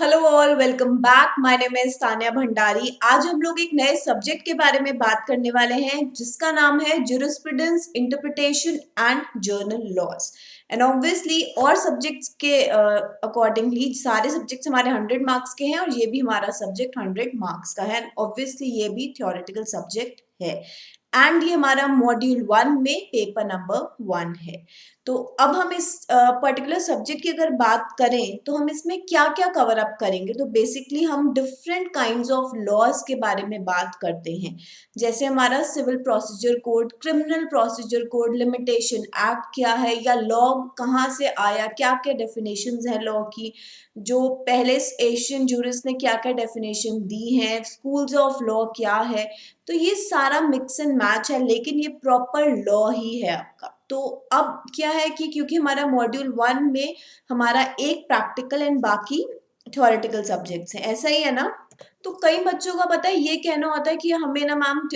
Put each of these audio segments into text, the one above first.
Hello all, welcome back. My name is Tanya Bhandari. आज हम लोग एक नए सब्जेक्ट के बारे में बात करने वाले हैं जिसका नाम है jurisprudence, interpretation and general laws. And obviously और सब्जेक्ट्स के अकॉर्डिंगली सारे सब्जेक्ट्स हमारे 100 मार्क्स के हैं और ये भी हमारा सब्जेक्ट 100 मार्क्स का है। ऑब्वियसली ये भी थ्योरेटिकल सब्जेक्ट है एंड ये हमारा मॉड्यूल 1 में पेपर नंबर 1 है। तो अब हम इस पर्टिकुलर सब्जेक्ट की अगर बात करें तो हम इसमें क्या क्या कवर अप करेंगे। तो बेसिकली हम डिफरेंट काइंड्स ऑफ लॉज के बारे में बात करते हैं, जैसे हमारा civil procedure code, criminal procedure code, limitation act क्या है या लॉ कहाँ से आया, क्या क्या डेफिनेशंस है लॉ की, जो पहले एशियन जूरिस्ट ने क्या क्या डेफिनेशन दी है, स्कूल्स ऑफ लॉ क्या है। तो ये सारा मिक्स एंड मैच है, लेकिन ये प्रॉपर लॉ ही है आपका। तो अब क्या है कि क्योंकि हमारा मॉड्यूल 1 में हमारा एक प्रैक्टिकल एंड बाकी थ्योरेटिकल सब्जेक्ट्स हैं, ऐसा ही है ना। तो कई बच्चों का पता है ये कहना होता है कि हमें ना मैम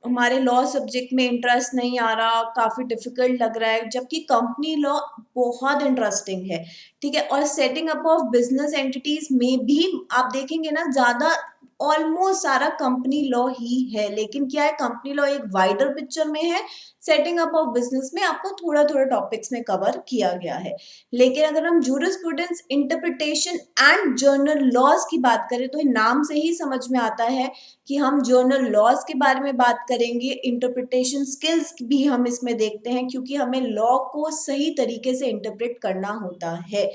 हमारे लॉ सब्जेक्ट में इंटरेस्ट नहीं आ रहा, काफी डिफिकल्ट लग रहा है, जबकि कंपनी लॉ बहुत इंटरेस्टिंग है। ठीक है, और setting up of business entities में भी आप देखेंगे ना, ज्यादा ऑलमोस्ट सारा कंपनी लॉ ही है, लेकिन क्या है, कंपनी लॉ एक वाइडर पिक्चर में है, सेटिंग अप ऑफ बिजनेस में आपको थोड़ा थोड़ा टॉपिक्स में कवर किया गया है। लेकिन अगर हम jurisprudence, interpretation and general laws की बात करें तो नाम से ही समझ में आता है कि हम जर्नल लॉज के बारे में बात करेंगे। इंटरप्रिटेशन स्किल्स भी हम इसमें देखते हैं, क्योंकि हमें लॉ को सही तरीके से इंटरप्रेट करना होता है।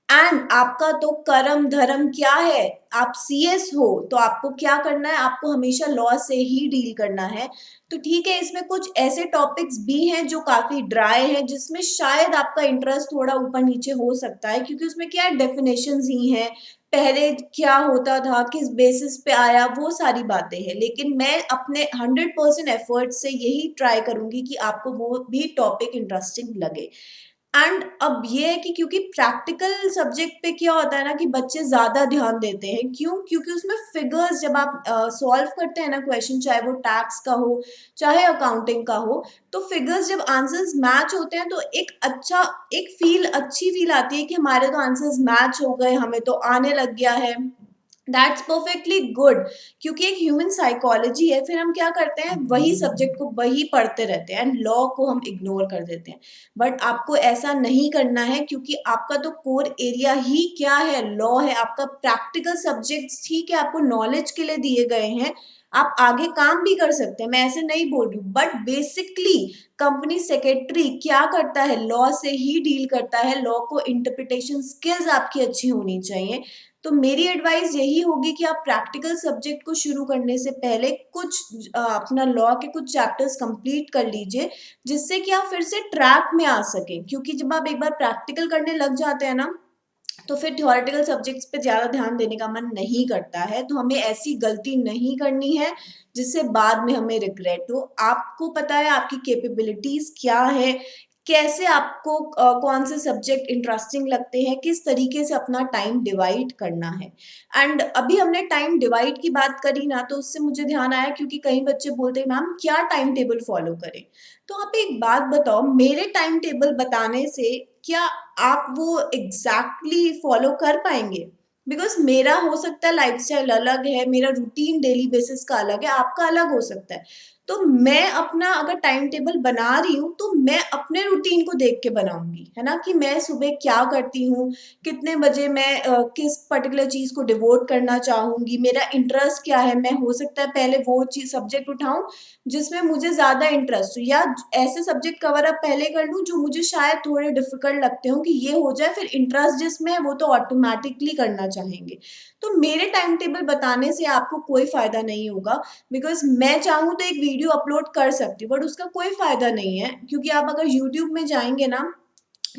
एंड आपका तो कर्म धर्म क्या है, आप सीएस हो तो आपको क्या करना है, आपको हमेशा लॉ से ही डील करना है। तो ठीक है, इसमें कुछ ऐसे टॉपिक्स भी हैं जो काफी ड्राई हैं, जिसमें शायद आपका इंटरेस्ट थोड़ा ऊपर नीचे हो सकता है, क्योंकि उसमें क्या है, डेफिनेशंस ही हैं, पहले क्या होता था, किस बेसिस पे आया, वो सारी बातें हैं। लेकिन मैं अपने 100% एफर्ट से यही ट्राई करूंगी कि आपको वो भी टॉपिक इंटरेस्टिंग लगे। एंड अब ये है कि क्योंकि प्रैक्टिकल सब्जेक्ट पे क्या होता है ना कि बच्चे ज्यादा ध्यान देते हैं। क्यों? क्योंकि उसमें फिगर्स जब आप सॉल्व करते हैं ना क्वेश्चन, चाहे वो टैक्स का हो चाहे अकाउंटिंग का हो, तो फिगर्स जब आंसर्स मैच होते हैं तो एक अच्छी फील आती है कि हमारे तो आंसर्स मैच हो गए, हमें तो आने लग गया है। दैट्स परफेक्टली गुड, क्योंकि एक ह्यूमन साइकोलॉजी है। फिर हम क्या करते हैं, वही सब्जेक्ट को वही पढ़ते रहते हैं एंड लॉ को हम इग्नोर कर देते हैं। बट आपको ऐसा नहीं करना है, क्योंकि आपका तो कोर एरिया ही क्या है, लॉ है। आपका प्रैक्टिकल सब्जेक्ट्स ठीक है, आपको नॉलेज के लिए दिए गए हैं, आप आगे काम भी कर सकते हैं, मैं ऐसे नहीं बोल रही हूँ, बट बेसिकली कंपनी सेक्रेटरी क्या करता है, लॉ से ही डील करता है। लॉ को इंटरप्रिटेशन स्किल्स आपकी अच्छी होनी चाहिए। तो मेरी एडवाइस यही होगी कि आप प्रैक्टिकल सब्जेक्ट को शुरू करने से पहले कुछ अपना लॉ के कुछ चैप्टर्स कंप्लीट कर लीजिए, जिससे कि आप फिर से ट्रैक में आ सकें। क्योंकि जब आप एक बार प्रैक्टिकल करने लग जाते हैं ना, तो फिर थ्योरेटिकल सब्जेक्ट्स पे ज्यादा ध्यान देने का मन नहीं करता है। तो हमें ऐसी गलती नहीं करनी है जिससे बाद में हमें रिग्रेट हो। आपको पता है आपकी कैपेबिलिटीज क्या है, कैसे आपको कौन से सब्जेक्ट इंटरेस्टिंग लगते हैं, किस तरीके से अपना टाइम डिवाइड करना है। एंड अभी हमने टाइम डिवाइड की बात करी ना, तो उससे मुझे ध्यान आया, क्योंकि कई बच्चे बोलते हैं मैम क्या टाइम टेबल फॉलो करें। तो आप एक बात बताओ, मेरे टाइम टेबल बताने से क्या आप वो एग्जैक्टली फॉलो कर पाएंगे? बिकॉज मेरा हो सकता है लाइफस्टाइल अलग है, मेरा रूटीन डेली बेसिस का अलग है, आपका अलग हो सकता है। तो मैं अपना अगर टाइम टेबल बना रही हूँ तो मैं अपने रूटीन को देख के बनाऊंगी, है ना, कि मैं सुबह क्या करती हूँ, कितने बजे मैं किस पर्टिकुलर चीज को डिवोट करना चाहूंगी, मेरा इंटरेस्ट क्या है। मैं हो सकता है पहले वो चीज सब्जेक्ट उठाऊं जिसमें मुझे ज्यादा इंटरेस्ट हो, या ऐसे सब्जेक्ट कवर अप पहले कर लूं जो मुझे शायद थोड़े डिफिकल्ट लगते हो, कि ये हो जाए, फिर इंटरेस्ट जिसमें है वो तो ऑटोमेटिकली करना चाहेंगे। तो मेरे टाइम टेबल बताने से आपको कोई फायदा नहीं होगा। बिकॉज मैं चाहूँ तो एक वीडियो अपलोड कर सकती हूँ, बट उसका कोई फायदा नहीं है, क्योंकि आप अगर यूट्यूब में जाएंगे ना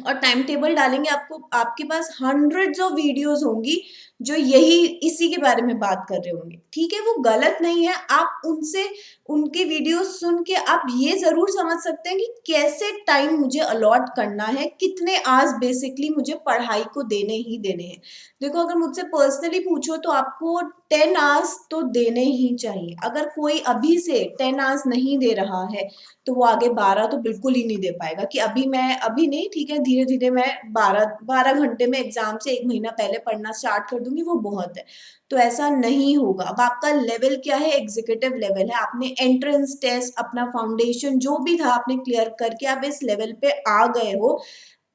और टाइम टेबल डालेंगे, आपको आपके पास हंड्रेड्स ऑफ वीडियोस होंगी जो यही इसी के बारे में बात कर रहे होंगे। ठीक है, वो गलत नहीं है, आप उनसे उनके वीडियोस सुन के आप ये जरूर समझ सकते हैं कि कैसे टाइम मुझे अलॉट करना है, कितने आवर्स बेसिकली मुझे पढ़ाई को देने ही देने हैं। देखो, अगर मुझसे पर्सनली पूछो तो आपको 10 आवर्स तो देने ही चाहिए। अगर कोई अभी से 10 आवर्स नहीं दे रहा है तो वो आगे 12 तो बिल्कुल ही नहीं दे पाएगा, कि अभी नहीं, ठीक है, धीरे धीरे मैं 12 घंटे में एग्जाम से एक महीना पहले पढ़ना स्टार्ट कर दूंगी वो बहुत है, तो ऐसा नहीं होगा। अब आपका लेवल क्या है, एग्जीक्यूटिव लेवल है, आपने एंट्रेंस टेस्ट अपना फाउंडेशन जो भी था आपने क्लियर करके आप इस लेवल पे आ गए हो,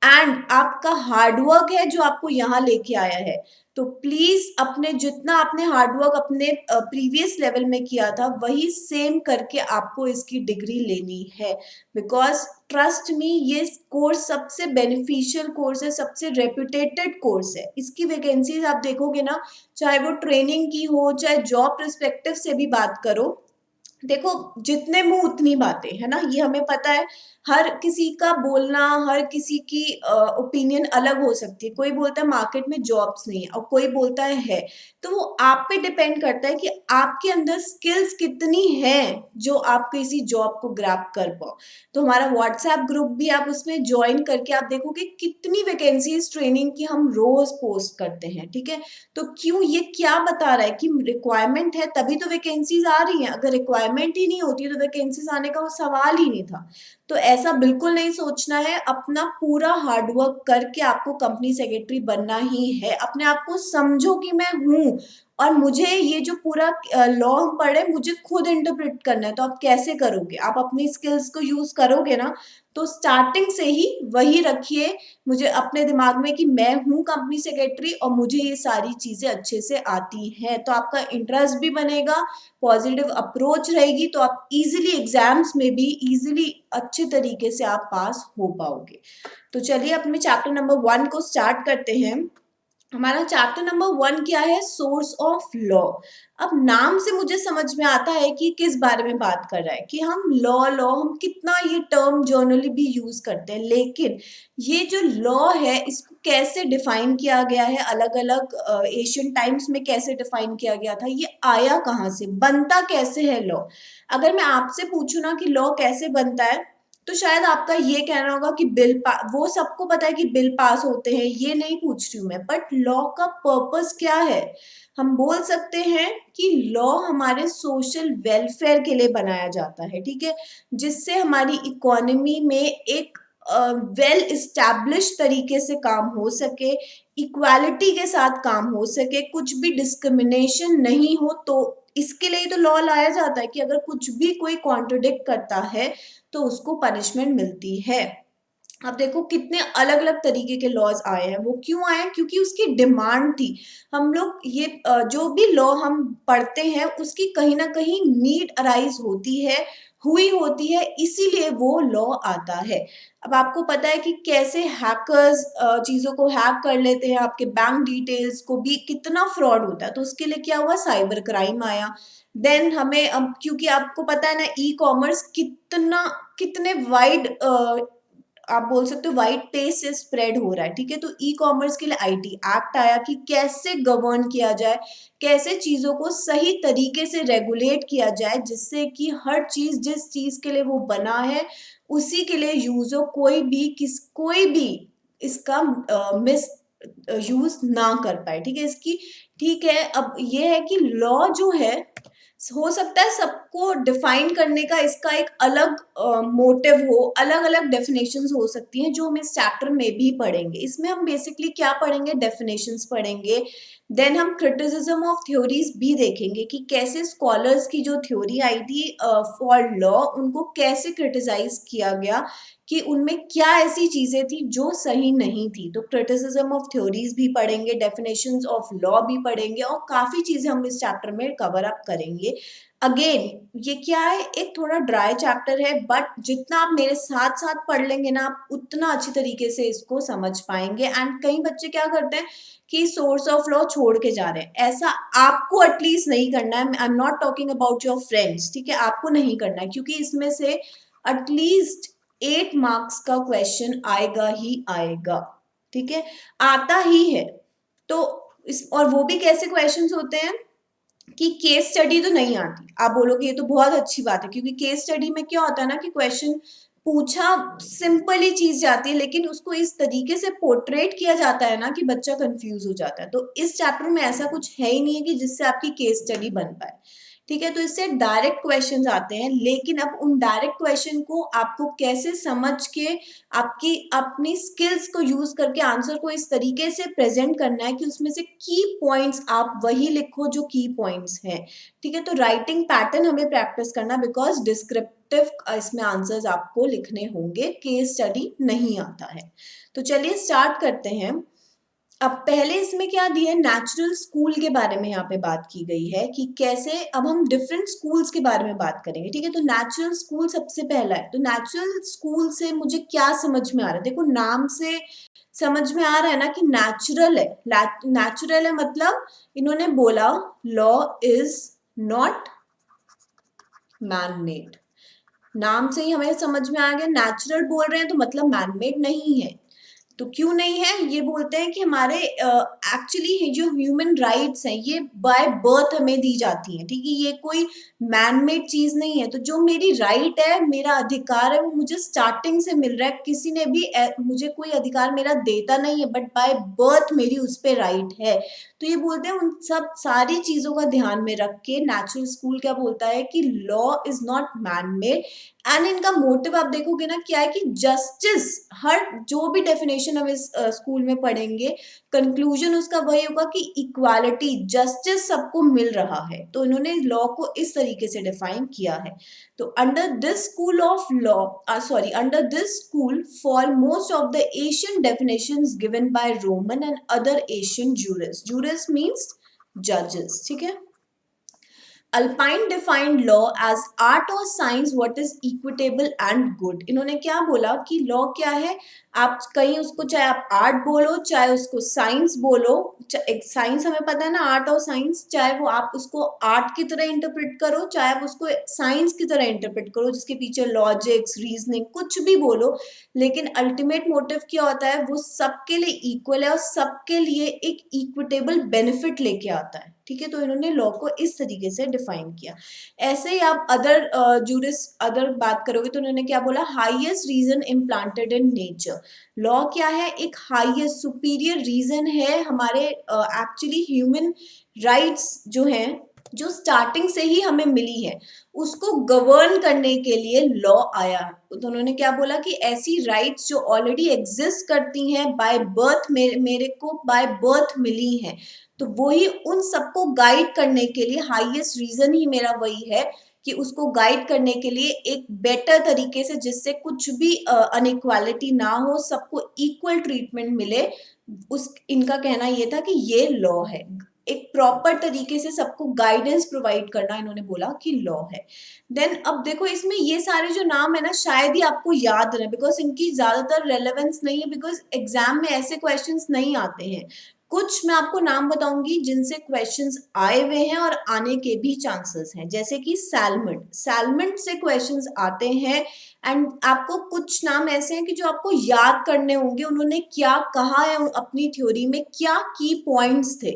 एंड आपका हार्डवर्क है जो आपको यहाँ लेके आया है। तो प्लीज अपने जितना आपने हार्डवर्क अपने प्रीवियस लेवल में किया था वही सेम करके आपको इसकी डिग्री लेनी है, बिकॉज ट्रस्ट मी ये कोर्स सबसे बेनिफिशियल कोर्स है, सबसे रेप्यूटेटेड कोर्स है। इसकी वैकेंसीज आप देखोगे ना, चाहे वो ट्रेनिंग की हो चाहे जॉब पर्सपेक्टिव से भी बात करो, देखो जितने मुंह उतनी बातें, है ना, ये हमें पता है। हर किसी का बोलना, हर किसी की ओपिनियन अलग हो सकती है। कोई बोलता है मार्केट में जॉब्स नहीं है और कोई बोलता है। तो वो आप पे डिपेंड करता है कि आपके अंदर स्किल्स कितनी है जो आप किसी जॉब को ग्रैब कर पाओ। तो हमारा व्हाट्सएप ग्रुप भी आप उसमें ज्वाइन करके आप देखोगे कितनी वैकेंसीज ट्रेनिंग की हम रोज पोस्ट करते हैं, ठीक है। तो क्यों, ये क्या बता रहा है कि रिक्वायरमेंट है तभी तो वैकेंसीज आ रही हैं, अगर रिक्वायरमेंट ही नहीं होती तो वैकेंसीज आने का वो सवाल ही नहीं था। तो ऐसा बिल्कुल नहीं सोचना है, अपना पूरा हार्डवर्क करके आपको कंपनी सेक्रेटरी बनना ही है। अपने आप को समझो कि मैं हूँ और मुझे ये जो पूरा लॉ हम पढ़े मुझे खुद इंटरप्रेट करना है। तो आप कैसे करोगे, आप अपनी स्किल्स को यूज करोगे ना, तो स्टार्टिंग से ही वही रखिए मुझे अपने दिमाग में कि मैं हूँ कंपनी सेक्रेटरी और मुझे ये सारी चीजें अच्छे से आती हैं। तो आपका इंटरेस्ट भी बनेगा, पॉजिटिव अप्रोच रहेगी, तो आप इजीली एग्जाम्स में भी इजीली अच्छे तरीके से आप पास हो पाओगे। तो चलिए अपने चैप्टर नंबर 1 को स्टार्ट करते हैं। हमारा चैप्टर नंबर 1 क्या है, सोर्स ऑफ लॉ। अब नाम से मुझे समझ में आता है कि किस बारे में बात कर रहा है, कि हम लॉ लॉ हम कितना ये टर्म जर्नली भी यूज करते हैं, लेकिन ये जो लॉ है इसको कैसे डिफाइन किया गया है, अलग अलग एशियन टाइम्स में कैसे डिफाइन किया गया था, ये आया कहाँ से, बनता कैसे है लॉ। अगर मैं आपसे पूछूं ना कि लॉ कैसे बनता है, तो शायद आपका ये कहना होगा कि वो सबको पता है कि बिल पास होते हैं, ये नहीं पूछ रही हूँ मैं, बट लॉ का पर्पस क्या है। हम बोल सकते हैं कि लॉ हमारे सोशल वेलफेयर के लिए बनाया जाता है, ठीक है, जिससे हमारी इकोनॉमी में एक वेल इस्टेब्लिश तरीके से काम हो सके, इक्वालिटी के साथ काम हो सके, कुछ भी डिस्क्रिमिनेशन नहीं हो। तो इसके लिए तो लॉ लाया जाता है कि अगर कुछ भी कोई कॉन्ट्रोडिक्ट करता है तो उसको पनिशमेंट मिलती है। अब देखो कितने अलग अलग तरीके के लॉज आए हैं, वो क्यों आए हैं, क्योंकि उसकी डिमांड थी। हम लोग ये जो भी लॉ हम पढ़ते हैं उसकी कहीं ना कहीं नीड अराइज होती है, हुई होती है, इसीलिए वो लॉ आता है। अब आपको पता है कि कैसे हैकर्स चीजों को हैक कर लेते हैं, आपके बैंक डिटेल्स को भी कितना फ्रॉड होता है, तो उसके लिए क्या हुआ, साइबर क्राइम आया। देन हमें अब क्योंकि आपको पता है ना ई कॉमर्स कितना कितने वाइड आप बोल सकते हो वाइट पेज से स्प्रेड हो रहा है, ठीक है। तो ई कॉमर्स के लिए आईटी एक्ट आया कि कैसे गवर्न किया जाए, कैसे चीजों को सही तरीके से रेगुलेट किया जाए, जिससे कि हर चीज जिस चीज के लिए वो बना है उसी के लिए यूज हो, कोई भी इसका मिस यूज ना कर पाए, ठीक है इसकी। ठीक है, अब ये है कि लॉ जो है हो सकता है सबको डिफाइन करने का इसका एक अलग मोटिव हो, अलग अलग डेफिनेशंस हो सकती हैं जो हम इस चैप्टर में भी पढ़ेंगे। इसमें हम बेसिकली क्या पढ़ेंगे, डेफिनेशंस पढ़ेंगे। देन हम क्रिटिसिज्म ऑफ थ्योरीज भी देखेंगे कि कैसे स्कॉलर्स की जो थ्योरी आई थी फॉर लॉ उनको कैसे क्रिटिसाइज किया गया, कि उनमें क्या ऐसी चीजें थी जो सही नहीं थी। तो क्रिटिसिज्म ऑफ थ्योरीज भी पढ़ेंगे, डेफिनेशंस ऑफ लॉ भी पढ़ेंगे, और काफी चीजें हम इस चैप्टर में कवर अप करेंगे। अगेन ये क्या है, एक थोड़ा ड्राई चैप्टर है, बट जितना आप मेरे साथ साथ पढ़ लेंगे ना आप उतना अच्छी तरीके से इसको समझ पाएंगे। एंड कई बच्चे क्या करते हैं कि सोर्स ऑफ लॉ छोड़ के जा रहे हैं, ऐसा आपको एटलीस्ट नहीं करना है। I am not talking about your friends, ठीक है, आपको नहीं करना है, क्योंकि इसमें से एटलीस्ट 8 मार्क्स का क्वेश्चन आएगा ही आएगा, ठीक है, आता ही है। तो इस और वो भी कैसे क्वेश्चंस होते हैं कि केस स्टडी तो नहीं आती। आप बोलोगे ये तो बहुत अच्छी बात है, क्योंकि केस स्टडी में क्या होता है ना कि क्वेश्चन पूछा सिंपल ही चीज जाती है, लेकिन उसको इस तरीके से पोर्ट्रेट किया जाता है ना कि बच्चा कंफ्यूज हो जाता है। तो इस चैप्टर में ऐसा कुछ है ही नहीं है कि जिससे आपकी केस स्टडी बन पाए, ठीक है। तो इससे डायरेक्ट क्वेश्चंस आते हैं, लेकिन अब उन डायरेक्ट क्वेश्चन को आपको कैसे समझ के आपकी अपनी स्किल्स को यूज करके आंसर को इस तरीके से प्रेजेंट करना है कि उसमें से की पॉइंट्स आप वही लिखो जो की पॉइंट्स हैं। ठीक है। तो राइटिंग पैटर्न हमें प्रैक्टिस करना, बिकॉज डिस्क्रिप्टिव इसमें आंसर्स आपको लिखने होंगे, केस स्टडी नहीं आता है। तो चलिए स्टार्ट करते हैं। अब पहले इसमें क्या दिया है, नेचुरल स्कूल के बारे में यहाँ पे बात की गई है कि कैसे, अब हम डिफरेंट स्कूल्स के बारे में बात करेंगे। ठीक है। तो नेचुरल स्कूल सबसे पहला है। तो नेचुरल स्कूल से मुझे क्या समझ में आ रहा है, देखो नाम से समझ में आ रहा है ना कि नेचुरल है। नेचुरल है मतलब इन्होंने बोला law is not man made. नाम से ही हमें समझ में आ गया, नेचुरल बोल रहे हैं तो मतलब मैनमेड नहीं है। तो क्यों नहीं है, ये बोलते हैं कि हमारे एक्चुअली जो ह्यूमन राइट्स हैं ये बाय बर्थ हमें दी जाती हैं। ठीक है। ये कोई मैनमेड चीज नहीं है। तो जो मेरी राइट है, मेरा अधिकार है, वो मुझे स्टार्टिंग से मिल रहा है। किसी ने भी मुझे कोई अधिकार मेरा देता नहीं है, बट बाय बर्थ मेरी उस पर राइट है। तो ये बोलते हैं उन सब सारी चीजों का ध्यान में रख के नेचुरल स्कूल क्या बोलता है कि law is not manmade. And इनका मोटिव आप देखोगे ना क्या है कि जस्टिस, हर जो भी डेफिनेशन हम इस स्कूल में पढ़ेंगे, कंक्लूजन उसका वही होगा कि इक्वालिटी, जस्टिस सबको मिल रहा है। तो इन्होंने लॉ को इस तरीके से डिफाइन किया है। तो under this school of law, under this school fall most of the Asian definitions given by Roman and other Asian jurist. Jurist means जजेस। ठीक है। Ulpian defined law as art और science what is equitable and good. इन्होंने क्या बोला कि law क्या है, आप कहीं उसको चाहे आप आर्ट बोलो चाहे उसको साइंस बोलो, साइंस हमें पता है ना, आर्ट और साइंस, चाहे वो आप उसको आर्ट की तरह इंटरप्रेट करो चाहे आप उसको साइंस की तरह इंटरप्रेट करो जिसके पीछे लॉजिक्स रीजनिंग कुछ भी बोलो, लेकिन अल्टीमेट मोटिव क्या होता है, वो सबके लिए इक्वल है और सबके लिए एक इक्विटेबल बेनिफिट लेके आता है। ठीक है। तो इन्होंने लॉ को इस तरीके से डिफाइन किया। ऐसे ही आप अदर अदर बात करोगे तो उन्होंने क्या बोला, highest reason implanted in nature. Law क्या है, एक हाईएस्ट सुपीरियर रीजन है हमारे एक्चुअली ह्यूमन राइट्स जो हैं, जो स्टार्टिंग से ही हमें मिली है, उसको गवर्न करने के लिए लॉ आया। तो उन्होंने क्या बोला कि ऐसी राइट्स जो ऑलरेडी एग्जिस्ट करती हैं बाय बर्थ, मेरे को बाय बर्थ मिली हैं, तो वही उन सबको गाइड करने के लिए हाईएस्ट रीजन ही मेरा वही है कि उसको गाइड करने के लिए एक बेटर तरीके से, जिससे कुछ भी अनइक्वालिटी ना हो, सबको इक्वल ट्रीटमेंट मिले, उस इनका कहना ये था कि ये लॉ है। एक प्रॉपर तरीके से सबको गाइडेंस प्रोवाइड करना इन्होंने बोला कि लॉ है। देन अब देखो इसमें ये सारे जो नाम है ना शायद ही आपको याद रहे, बिकॉज इनकी ज्यादातर रेलेवेंस नहीं है, बिकॉज एग्जाम में ऐसे क्वेश्चंस नहीं आते हैं। कुछ मैं आपको नाम बताऊंगी जिनसे क्वेश्चंस आए हुए हैं और आने के भी चांसेस हैं, जैसे कि सैल्मंड, सैल्मंड से क्वेश्चंस आते हैं। एंड आपको कुछ नाम ऐसे हैं कि जो आपको याद करने होंगे, उन्होंने क्या कहा है अपनी थ्योरी में, क्या की पॉइंट्स थे,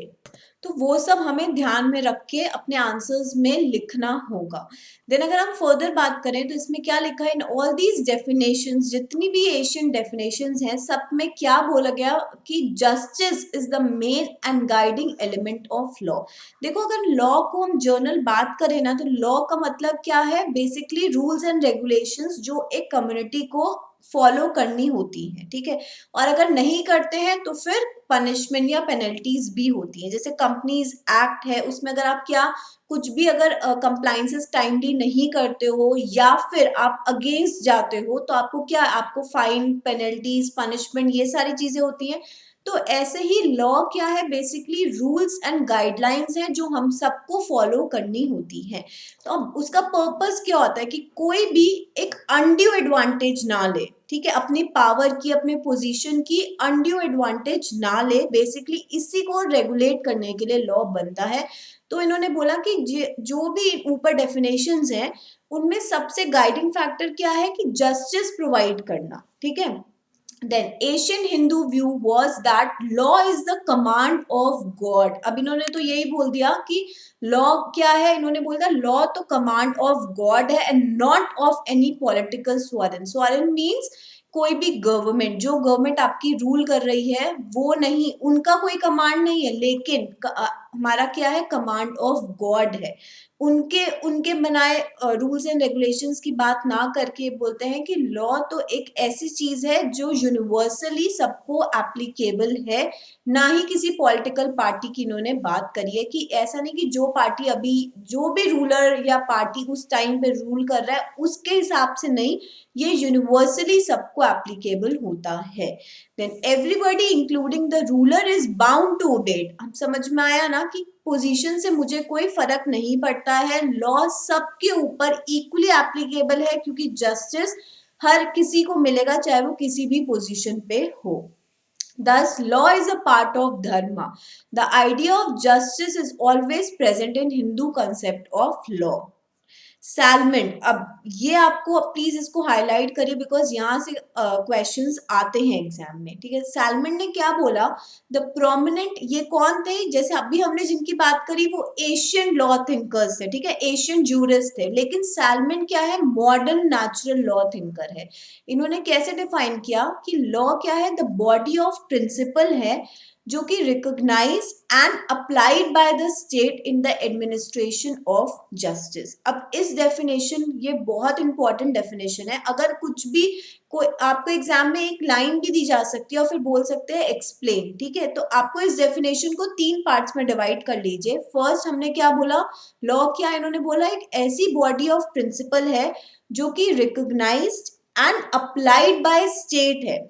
तो वो सब हमें ध्यान में रख के अपने आंसर्स में लिखना होगा। देन अगर हम फर्दर बात करें तो इसमें क्या लिखा है, इन ऑल दीज डेफिनेशंस, जितनी भी एशियन डेफिनेशंस हैं सब में क्या बोला गया कि justice is the main and guiding element of law. देखो अगर लॉ को हम जर्नल बात करें ना, तो लॉ का मतलब क्या है, बेसिकली रूल्स एंड रेगुलेशंस जो एक कम्युनिटी को फॉलो करनी होती है। ठीक है। और अगर नहीं करते हैं तो फिर पनिशमेंट या पेनल्टीज भी होती हैं। जैसे कंपनीज एक्ट है, उसमें अगर आप क्या कुछ भी अगर कंप्लाइंसेस टाइमली नहीं करते हो या फिर आप अगेंस्ट जाते हो, तो आपको क्या, आपको फाइन, पेनल्टीज, पनिशमेंट, ये सारी चीजें होती हैं। तो ऐसे ही लॉ क्या है, बेसिकली रूल्स एंड गाइडलाइंस हैं जो हम सबको फॉलो करनी होती हैं। तो अब उसका पर्पस क्या होता है कि कोई भी एक अनड्यू एडवांटेज ना ले। ठीक है। अपनी पावर की, अपने पोजीशन की अनड्यू एडवांटेज ना ले, बेसिकली इसी को रेगुलेट करने के लिए लॉ बनता है। तो इन्होंने बोला कि जो भी ऊपर डेफिनेशंस हैं उनमें सबसे गाइडिंग फैक्टर क्या है कि जस्टिस प्रोवाइड करना। ठीक है। Then Asian Hindu view was that law is the command of God। अब इन्होंने तो यही बोल दिया कि लॉ क्या है, इन्होंने बोल दिया लॉ तो कमांड ऑफ गॉड है and not of any political sovereign. Sovereign means कोई भी गवर्नमेंट, जो गवर्नमेंट आपकी रूल कर रही है वो नहीं, उनका कोई कमांड नहीं है, लेकिन हमारा क्या है, कमांड ऑफ गॉड है। उनके उनके बनाए रूल्स एंड रेगुलेशंस की बात ना करके बोलते हैं कि लॉ तो एक ऐसी चीज है जो यूनिवर्सली सबको एप्लीकेबल है, ना ही किसी पॉलिटिकल पार्टी की इन्होंने बात करी है कि ऐसा नहीं कि जो पार्टी अभी, जो भी रूलर या पार्टी उस टाइम पे रूल कर रहा है उसके हिसाब से नहीं, ये यूनिवर्सली सबको एप्लीकेबल होता है। Then everybody including the ruler is bound to obey it. हम समझ में आया ना कि पोजीशन से मुझे कोई फर्क नहीं पड़ता है, लॉ सबके ऊपर इक्वली एप्लीकेबल है क्योंकि जस्टिस हर किसी को मिलेगा चाहे वो किसी भी पोजीशन पे हो। Thus, law is a part of dharma. The idea of justice is always present in Hindu concept of law. Salmon, अब ये आपको प्लीज इसको हाईलाइट करिए बिकॉज यहाँ से क्वेश्चंस आते हैं एग्जाम में, ठीक है। सैलमन ने क्या बोला, द प्रोमिनेंट, ये कौन थे, जैसे अभी हमने जिनकी बात करी वो एशियन लॉ थिंकर्स थे, ठीक है, एशियन जूरिस्ट थे, लेकिन सैलमन क्या है, मॉडर्न नेचुरल लॉ थिंकर है। इन्होंने कैसे डिफाइन किया कि लॉ क्या है, द बॉडी ऑफ प्रिंसिपल है जो कि recognise and applied by the state in the administration of justice. अब इस डेफिनेशन, ये बहुत इंपॉर्टेंट डेफिनेशन है। अगर कुछ भी कोई आपको एग्जाम में एक लाइन भी दी जा सकती है और फिर बोल सकते हैं एक्सप्लेन, ठीक है, तो आपको इस डेफिनेशन को 3 पार्ट्स में डिवाइड कर लीजिए। फर्स्ट हमने क्या बोला, लॉ क्या, इन्होंने बोला एक ऐसी बॉडी ऑफ प्रिंसिपल है जो कि recognised and applied by state है।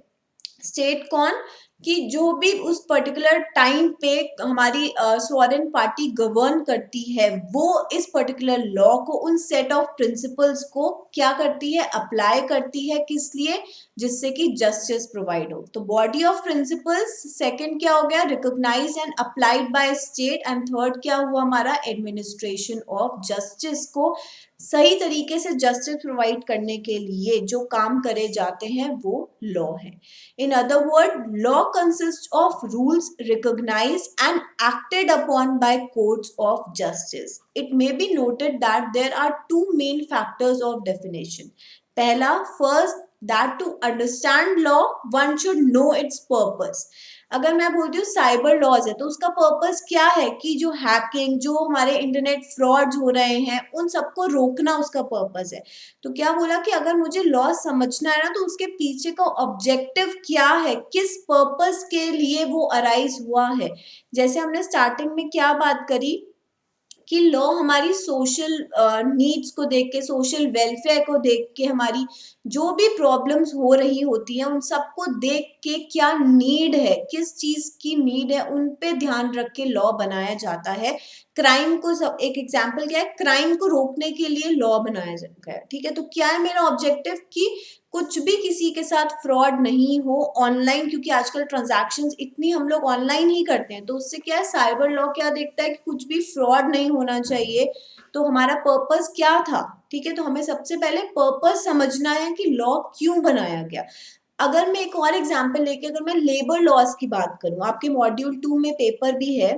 स्टेट कौन, कि जो भी उस पर्टिकुलर टाइम पे हमारी सॉवरेन पार्टी गवर्न करती है वो इस पर्टिकुलर लॉ को, उन सेट ऑफ प्रिंसिपल्स को क्या करती है, अप्लाई करती है, किस लिए, जिससे कि जस्टिस प्रोवाइड हो। तो बॉडी ऑफ प्रिंसिपल्स, सेकंड क्या हो गया, recognise and applied by state, and third क्या हुआ हमारा, एडमिनिस्ट्रेशन ऑफ जस्टिस को सही तरीके से जस्टिस प्रोवाइड करने के लिए जो काम करे जाते हैं वो लॉ है। In other words, law consists of rules recognized and acted upon by courts of justice. It may be noted that there are two main factors of definition. पहला, first, that to understand law, one should know its purpose. अगर मैं बोलती हूँ cyber laws है तो उसका purpose क्या है, कि जो हैकिंग, जो हमारे इंटरनेट फ्रॉड्स हो रहे हैं उन सबको रोकना उसका पर्पस है। तो क्या बोला कि अगर मुझे लॉ समझना है ना तो उसके पीछे का ऑब्जेक्टिव क्या है, किस पर्पस के लिए वो अराइज हुआ है। जैसे हमने स्टार्टिंग में क्या बात करी कि लॉ हमारी सोशल नीड्स को देख के, सोशल वेलफेयर को देख के, हमारी जो भी प्रॉब्लम्स हो रही होती हैं उन सबको देख के क्या नीड है, किस चीज की नीड है, उन पे ध्यान रख के लॉ बनाया जाता है। क्राइम को, सब एक एग्जाम्पल क्या है, क्राइम को रोकने के लिए लॉ बनाया जाता है, ठीक है। तो क्या है मेरा ऑब्जेक्टिव, कि कुछ भी किसी के साथ फ्रॉड नहीं हो ऑनलाइन, क्योंकि आजकल ट्रांजैक्शंस इतनी हम लोग ऑनलाइन ही करते हैं, तो उससे क्या है, साइबर लॉ क्या देखता है कि कुछ भी फ्रॉड नहीं होना चाहिए। तो हमारा पर्पस क्या था, ठीक है, तो हमें सबसे पहले पर्पस समझना है कि लॉ क्यों बनाया गया। अगर मैं एक और एग्जांपल लेके, अगर मैं लेबर लॉज की बात करूं, आपके मॉड्यूल 2 में पेपर भी है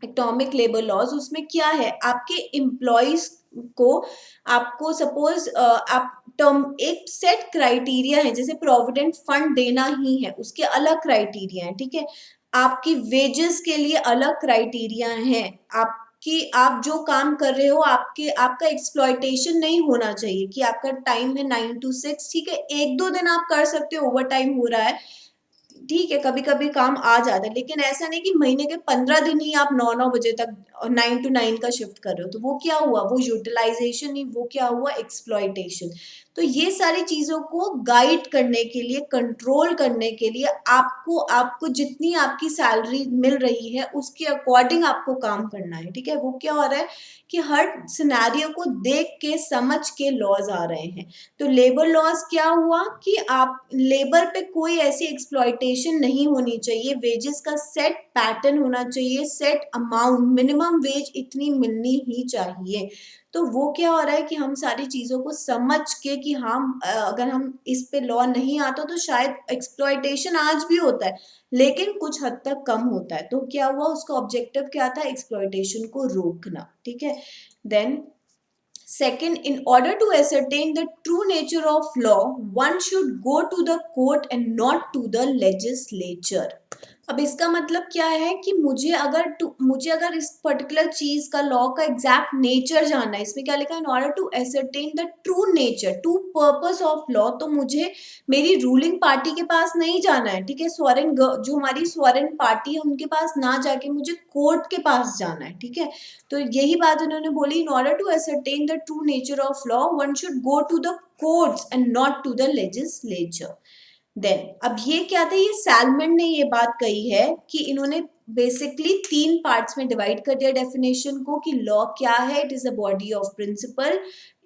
एटॉमिक लेबर लॉज, उसमें क्या है, आपके एम्प्लॉयज को, आपको सपोज आप टर्म, एक सेट क्राइटेरिया है, जैसे प्रोविडेंट फंड देना ही है उसके अलग क्राइटेरिया है, ठीक है, आपकी वेजेस के लिए अलग क्राइटेरिया है, आपकी, आप जो काम कर रहे हो, आपके, आपका एक्सप्लॉयटेशन नहीं होना चाहिए, कि आपका टाइम है 9 to 6, ठीक है, 1-2 दिन आप कर सकते हो, ओवर टाइम हो रहा है, ठीक है, कभी कभी काम आ जाता है, लेकिन ऐसा नहीं कि महीने के 15 दिन ही आप 9-9 बजे तक 9 to 9 का शिफ्ट कर रहे हो, तो वो क्या हुआ, वो यूटिलाइजेशन नहीं, वो क्या हुआ, एक्सप्लॉयटेशन। तो ये सारी चीजों को गाइड करने के लिए, कंट्रोल करने के लिए आपको आपको जितनी आपकी सैलरी मिल रही है उसके अकॉर्डिंग आपको काम करना है, ठीक है। वो क्या हो रहा है कि हर सिनेरियो को देख के, समझ के लॉज आ रहे हैं। तो लेबर लॉज क्या हुआ कि आप लेबर पे कोई ऐसी एक्सप्लॉयटेशन नहीं होनी चाहिए, वेजेस का सेट पैटर्न होना चाहिए, सेट अमाउंट, मिनिमम वेज इतनी मिलनी ही चाहिए। तो वो क्या हो रहा है कि हम सारी चीजों को समझ के, कि हम अगर हम इस पे लॉ नहीं आता तो शायद एक्सप्लॉयटेशन आज भी होता है लेकिन कुछ हद तक कम होता है। तो क्या हुआ, उसका ऑब्जेक्टिव क्या था, एक्सप्लॉयटेशन को रोकना, ठीक है। Then second, in order to ascertain the true nature of law, one should go to the court and not to the legislature. अब इसका मतलब क्या है कि मुझे अगर इस पर्टिकुलर चीज का लॉ का एग्जैक्ट नेचर जानना है, इसमें क्या लिखा है, in order to ascertain the true nature to purpose of law, तो मुझे मेरी रूलिंग पार्टी के पास नहीं जाना है, ठीक है, जो हमारी स्वरन पार्टी है उनके पास ना जाके मुझे कोर्ट के पास जाना है, ठीक है। तो यही बात उन्होंने बोली, in order to ascertain the true nature of law one should go to the courts and not to the legislature. Then अब ये क्या था, ये सैलमन ने ये बात कही है कि इन्होंने बेसिकली 3 पार्ट्स में डिवाइड कर दिया डेफिनेशन को, कि लॉ क्या है, it is a body of principle,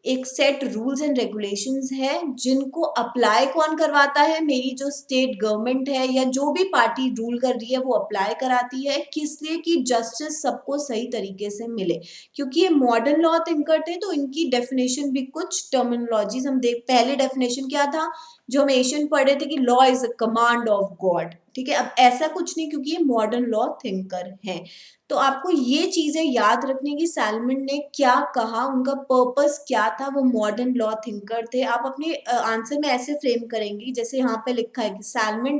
एक सेट रूल्स एंड रेगुलेशंस है जिनको अप्लाई कौन करवाता है, मेरी जो स्टेट गवर्नमेंट है या जो भी पार्टी रूल कर रही है वो अप्लाई कराती है, किस लिए, कि जस्टिस सबको सही तरीके से मिले। क्योंकि ये मॉडर्न लॉ थिंकर थे तो इनकी डेफिनेशन भी कुछ टर्मिनोलॉजीज हम देख, पहले डेफिनेशन क्या था जो हम एशियन पढ़े थे कि law is a command of God, ठीक है। अब ऐसा कुछ नहीं, क्योंकि ये मॉडर्न लॉ थिंकर हैं। तो आपको ये चीजें याद रखनी कि सैलमन ने क्या कहा, उनका पर्पस क्या था, वो मॉडर्न लॉ थिंकर थे। आप अपने आंसर में ऐसे फ्रेम करेंगी जैसे यहाँ पे लिखा है कि Salmond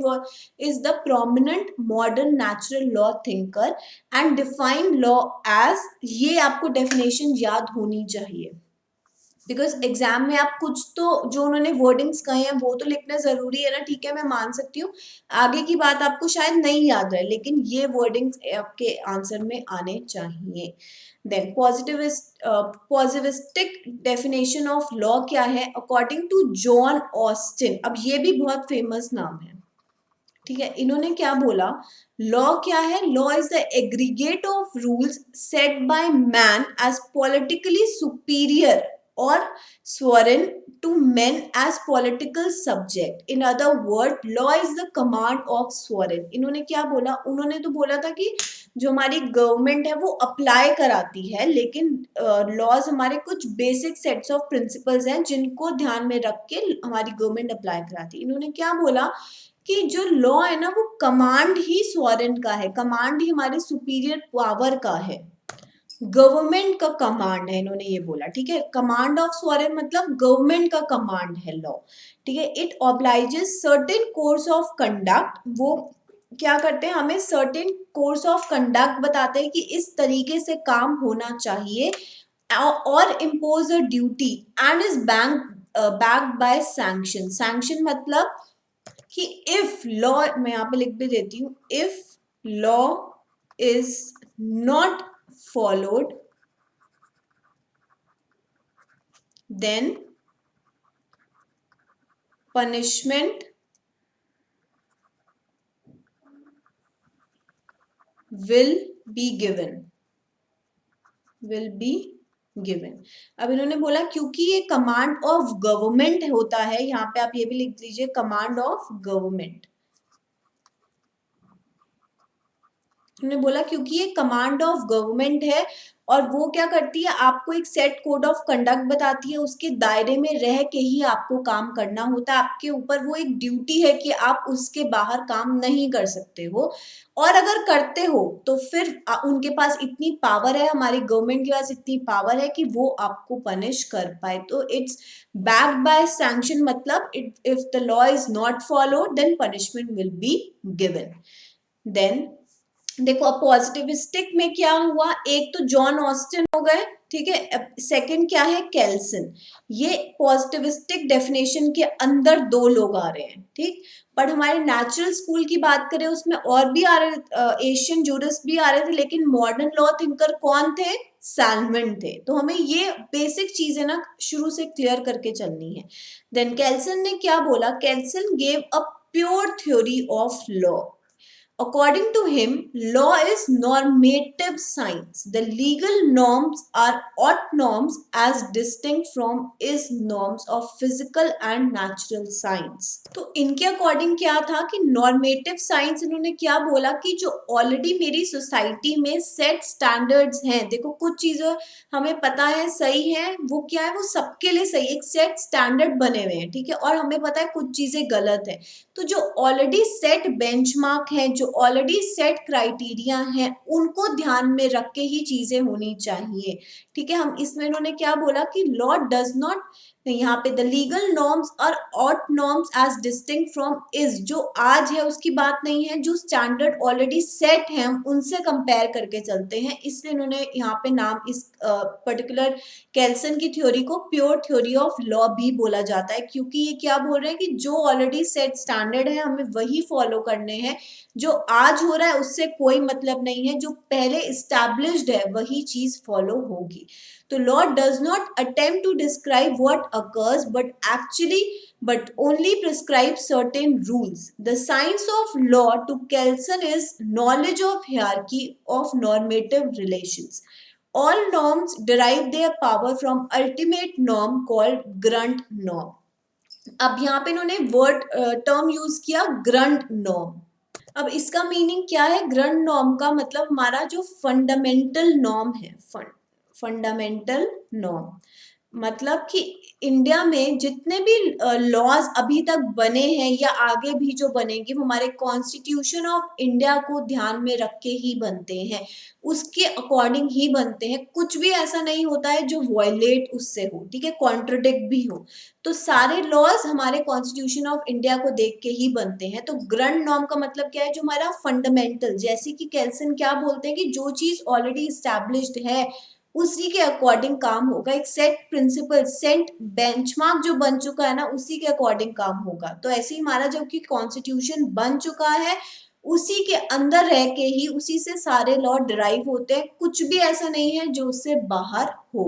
is the prominent modern natural law thinker and define law as, ये आपको डेफिनेशन याद होनी चाहिए, बिकॉज एग्जाम में आप कुछ तो जो उन्होंने वर्डिंग्स कहे हैं वो तो लिखना जरूरी है ना, ठीक है, मैं मान सकती हूँ आगे की बात आपको शायद नहीं याद रहे, लेकिन ये वर्डिंग्स आपके आंसर में आने चाहिए। Then positivistic definition of law क्या है, अकॉर्डिंग टू जॉन ऑस्टिन। अब ये भी बहुत फेमस नाम है, ठीक है। इन्होंने क्या बोला, लॉ क्या है, law is the aggregate of rules set by man as politically superior और sovereign to men as political subject. In other word, law is the command of sovereign. इन्होंने क्या बोला, उन्होंने तो बोला था कि जो हमारी गवर्नमेंट है वो अप्लाई कराती है, लेकिन लॉज हमारे कुछ बेसिक सेट्स ऑफ प्रिंसिपल्स हैं जिनको ध्यान में रख के हमारी गवर्नमेंट अप्लाई कराती है। इन्होंने क्या बोला कि जो लॉ है ना वो कमांड ही स्वरन का है, कमांड ही हमारे सुपीरियर पावर का है, गवर्नमेंट का कमांड है, इन्होंने ये बोला, ठीक है। कमांड ऑफ स्वरन मतलब गवर्नमेंट का कमांड है लॉ, ठीक है। It obliges certain course of conduct, वो क्या करते हैं, हमें सर्टेन कोर्स ऑफ कंडक्ट बताते हैं कि इस तरीके से काम होना चाहिए, और impose a duty and is backed by sanction. Sanction मतलब कि इफ लॉ, मैं यहां पे लिख भी देती हूं, if law is not followed then punishment will be given, will be given. अब इन्होंने बोला क्योंकि ये कमांड ऑफ गवर्नमेंट होता है, यहां पे आप ये भी लिख लीजिए, कमांड ऑफ गवर्नमेंट। उन्होंने बोला क्योंकि ये कमांड ऑफ गवर्नमेंट है और वो क्या करती है, आपको एक सेट कोड ऑफ कंडक्ट बताती है, उसके दायरे में रह के ही आपको काम करना होता है, आपके ऊपर वो एक ड्यूटी है कि आप उसके बाहर काम नहीं कर सकते हो, और अगर करते हो तो फिर उनके पास इतनी पावर है, हमारी गवर्नमेंट के पास इतनी पावर है कि वो आपको पनिश कर पाए। तो इट्स बैक्ड बाय सैंक्शन, मतलब if the law is not followed then punishment will be given. Then देखो अब पॉजिटिविस्टिक में क्या हुआ, एक तो जॉन ऑस्टिन हो गए, ठीक है, सेकंड क्या है, केल्सन। ये पॉजिटिविस्टिक डेफिनेशन के अंदर 2 लोग आ रहे हैं, ठीक। बट हमारे नेचुरल स्कूल की बात करें उसमें और भी आ रहे, एशियन जूरिस्ट भी आ रहे थे, लेकिन मॉडर्न लॉ थिंकर कौन थे, सैलमन थे। तो हमें ये बेसिक चीजें ना शुरू से क्लियर करके चलनी है। देन केल्सन ने क्या बोला, Kelsen gave a pure theory of law. According to him, law is normative science. The legal norms are ought norms as distinct from is norms of physical and natural science. तो इनके according क्या था कि normative science, इन्होंने क्या बोला कि जो ऑलरेडी मेरी सोसाइटी में सेट स्टैंडर्ड्स हैं, देखो कुछ चीजें हमें पता है सही है, वो क्या है, वो सबके लिए सही, एक सेट स्टैंडर्ड बने हुए हैं, ठीक है, और हमें पता है कुछ चीजें गलत है। तो जो ऑलरेडी सेट बेंचमार्क है, जो ऑलरेडी सेट क्राइटेरिया है, उनको ध्यान में रख के ही चीजें होनी चाहिए, ठीक है। हम इसमें इन्होंने क्या बोला कि लॉ डज नॉट नहीं, यहाँ पे द लीगल नॉर्म्स और ought norms as distinct from is, जो आज है उसकी बात नहीं है, जो स्टैंडर्ड ऑलरेडी सेट है हम उनसे कंपेयर करके चलते हैं, इसलिए इन्होंने यहाँ पे नाम इस पर्टिकुलर केल्सन की थ्योरी को प्योर थ्योरी ऑफ लॉ भी बोला जाता है, क्योंकि ये क्या बोल रहे हैं कि जो ऑलरेडी सेट स्टैंडर्ड है हमें वही फॉलो करने हैं, जो आज हो रहा है उससे कोई मतलब नहीं है, जो पहले इस्टेब्लिश्ड है वही चीज फॉलो होगी। तो law does not attempt to describe what occurs but only prescribes certain rules. The science of law to Kelsen is knowledge of hierarchy of normative relations. All norms derive their power from ultimate norm called grunt norm. अब यहाँ पे इन्होंने word term use किया grunt norm. अब इसका meaning क्या है? Grunt norm का मतलब हमारा जो फंडामेंटल नॉर्म है, फंडामेंटल नॉर्म मतलब कि इंडिया में जितने भी लॉज अभी तक बने हैं या आगे भी जो बनेंगे वो हमारे कॉन्स्टिट्यूशन ऑफ इंडिया को ध्यान में रख के ही बनते हैं, उसके अकॉर्डिंग ही बनते हैं। कुछ भी ऐसा नहीं होता है जो वॉयलेट उससे हो, ठीक है, कॉन्ट्रडिक्ट भी हो। तो सारे लॉज हमारे कॉन्स्टिट्यूशन ऑफ इंडिया को देख के ही बनते हैं। तो ग्रंट नॉर्म का मतलब क्या है? जो हमारा फंडामेंटल, जैसे कि केल्सन क्या बोलते हैं कि जो चीज ऑलरेडी इस्टेब्लिश्ड है उसी के अकॉर्डिंग काम होगा, एक सेट प्रिंसिपल, सेट बेंचमार्क जो बन चुका है ना उसी के अकॉर्डिंग काम होगा। तो ऐसे ही हमारा जब कि कॉन्स्टिट्यूशन बन चुका है उसी के अंदर रह के ही उसी से सारे लॉ डिराइव होते हैं, कुछ भी ऐसा नहीं है जो उससे बाहर हो।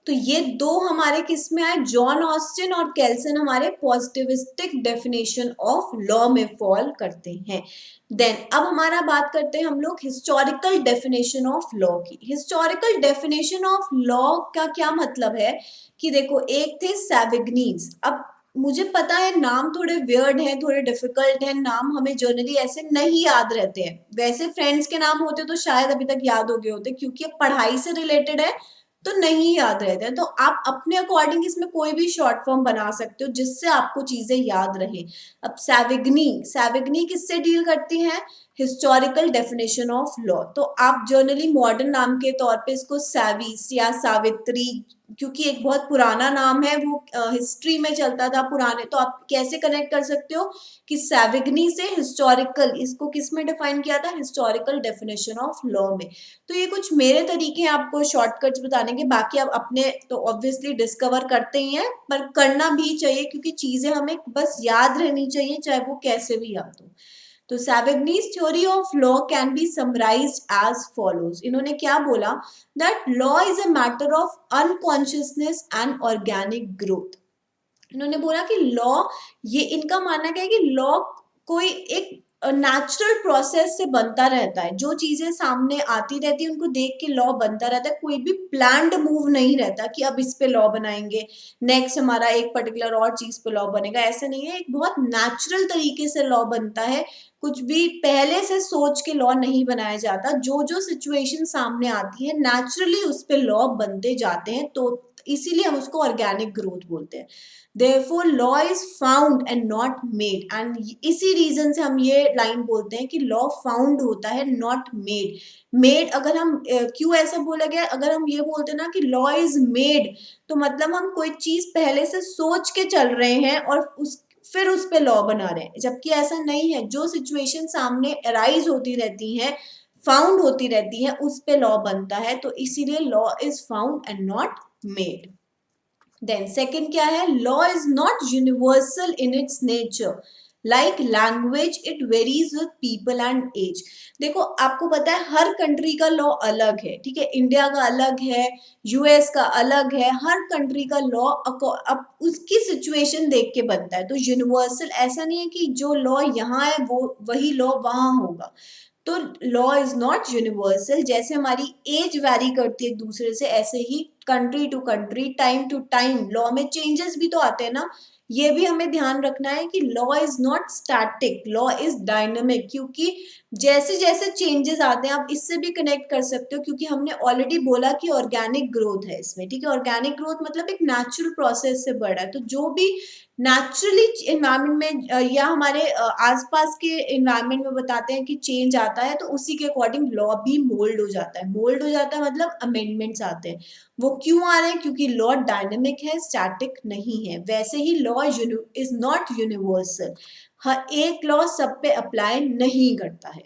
तो ये दो हमारे किस में आए? जॉन ऑस्टिन और केल्सन हमारे पॉजिटिविस्टिक डेफिनेशन ऑफ लॉ में फॉल करते हैं। देन अब हमारा बात करते हैं हम लोग हिस्टोरिकल डेफिनेशन ऑफ लॉ की। हिस्टोरिकल डेफिनेशन ऑफ लॉ का क्या मतलब है कि देखो, एक थे सैविग्नीज। अब मुझे पता है नाम थोड़े वियर्ड हैं, थोड़े डिफिकल्ट हैं, नाम हमें जनरली ऐसे नहीं याद रहते हैं। वैसे फ्रेंड्स के नाम होते तो शायद अभी तक याद हो गए होते, क्योंकि अब पढ़ाई से रिलेटेड है तो नहीं याद रहते हैं। तो आप अपने अकॉर्डिंग इसमें कोई भी शॉर्ट फॉर्म बना सकते हो जिससे आपको चीजें याद रहे। अब सैविग्नी किससे डील करती है? Historical definition of law. तो आप जर्नली मॉडर्न नाम के तौर पे इसको सैविस या सावित्री, क्योंकि एक बहुत पुराना नाम है, वो हिस्ट्री में चलता था पुराने, तो आप कैसे कनेक्ट कर सकते हो कि सैविग्नी से हिस्टोरिकल, इसको किस में डिफाइन किया था? हिस्टोरिकल डेफिनेशन ऑफ लॉ में। तो ये कुछ मेरे तरीके हैं आपको शॉर्टकट्स बताने के, बाकी आप अपने तो ऑब्वियसली डिस्कवर करते ही हैं, पर करना भी चाहिए क्योंकि चीजें हमें बस याद रहनी चाहिए, चाहे वो कैसे भी याद हो। तो Savigny's theory of law can be summarised as follows. इन्होंने क्या बोला? That law is a matter of unconsciousness and organic growth. इन्होंने बोला कि लॉ, ये इनका मानना क्या है कि लॉ कोई एक नेचुरल प्रोसेस से बनता रहता है, जो चीजें सामने आती रहती है उनको देख के लॉ बनता रहता है, कोई भी प्लान्ड मूव नहीं रहता कि अब इस पे लॉ बनाएंगे, नेक्स्ट हमारा एक पर्टिकुलर और चीज पे लॉ बनेगा, ऐसा नहीं है। एक बहुत नेचुरल तरीके से लॉ बनता है, कुछ भी पहले से सोच के लॉ नहीं बनाया जाता, जो जो सिचुएशन सामने आती है नेचुरली उस पे लॉ बनते जाते हैं, तो इसीलिए हम उसको ऑर्गेनिक ग्रोथ बोलते हैं। Therefore, law is found and not made, and इसी रीजन से हम ये लाइन बोलते हैं कि लॉ फाउंड होता है, नॉट मेड। मेड अगर हम क्यों ऐसा बोला गया? अगर हम ये बोलते हैं ना कि लॉ इज मेड, तो मतलब हम कोई चीज पहले से सोच के चल रहे हैं और फिर उस पे लॉ बना रहे हैं, जबकि ऐसा नहीं है। जो सिचुएशन सामने अराइज होती रहती है, फाउंड होती रहती है, उस पे लॉ बनता है, तो इसीलिए law is found and not made. Then second क्या है? Law is not universal in its nature, like language it varies with people and age. देखो, आपको पता है हर कंट्री का लॉ अलग है, ठीक है, इंडिया का अलग है, यूएस का अलग है, हर कंट्री का लॉ अब उसकी सिचुएशन देख के बनता है। तो यूनिवर्सल ऐसा नहीं है कि जो लॉ यहाँ है वो वही लॉ वहां होगा। तो लॉ इज नॉट यूनिवर्सल। जैसे हमारी एज वैरी करती है एक दूसरे से, ऐसे ही country to country, time to time law में चेंजेस भी तो आते हैं ना। ये भी हमें ध्यान रखना है कि law is not static, law is dynamic, क्योंकि जैसे जैसे चेंजेस आते हैं, आप इससे भी कनेक्ट कर सकते हो, क्योंकि हमने ऑलरेडी बोला कि ऑर्गेनिक ग्रोथ है इसमें, ठीक है। ऑर्गेनिक ग्रोथ मतलब एक नेचुरल प्रोसेस से बढ़ा है, तो जो भी नेचुरली इन्वायरमेंट में या हमारे आसपास के इन्वायरमेंट में बताते हैं कि चेंज आता है, तो उसी के अकॉर्डिंग लॉ भी मोल्ड हो जाता है। मोल्ड हो जाता है मतलब अमेंडमेंट्स आते हैं। वो क्यों आ रहे हैं? क्योंकि लॉ डायनेमिक है, स्टैटिक नहीं है। वैसे ही लॉ इज नॉट यूनिवर्सल, हर एक लॉ सब पे अप्लाई नहीं करता है।